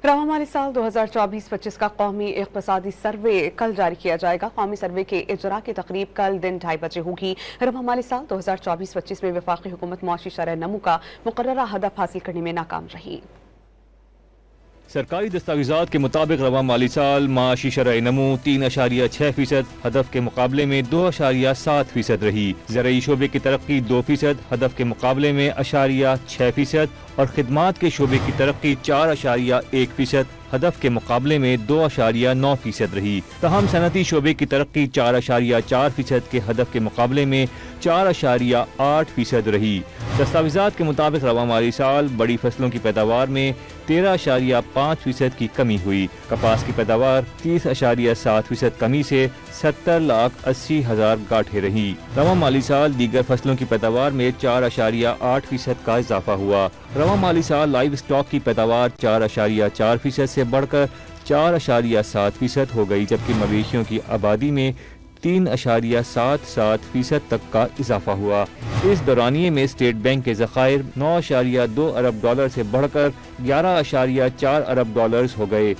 रवा माली साल 2024-25 का कौमी इक़्तिसादी सर्वे कल जारी किया जाएगा। कौमी सर्वे के इजरा की तकरीब कल दिन 2:30 बजे होगी। रवा माली साल 2024-25 में वफाकी हुकूमत मुआशी शरह नमू का मुकर्ररा हदफ हासिल करने में नाकाम रही। सरकारी दस्तावेज़ात के मुताबिक रवा माली साल माशी शरह नमू 3.6% हदफ के मुकाबले में 2.7% रही। ज़राई शोबे की तरक्की 2% हदफ के मुकाबले में 0.6% और खिदमात के शोबे की तरक्की 4.1% हदफ के मुकाबले में 2.9% रही। तहम सनती शोबे की तरक्की 4.4% के हदफ के मुकाबले में 4.8% रही। दस्तावेज़ात के मुताबिक रवा माली साल बड़ी फसलों की पैदावार में 13.5% की कमी हुई। कपास की पैदावार 30.7% कमी से 70,80,000 गांठें रही। रवा माली साल दीगर फसलों की पैदावार में 4.8% का इजाफा हुआ। रवा माली साल लाइव स्टॉक की पैदावार 4.4% से बढ़कर 4.7% हो गई, जबकि मवेशियों की आबादी में 3.77% तक का इजाफा हुआ। इस दौरानिये में स्टेट बैंक के ज़खायर 9.2 अरब डॉलर से बढ़कर 11.4 अरब डॉलर्स हो गए।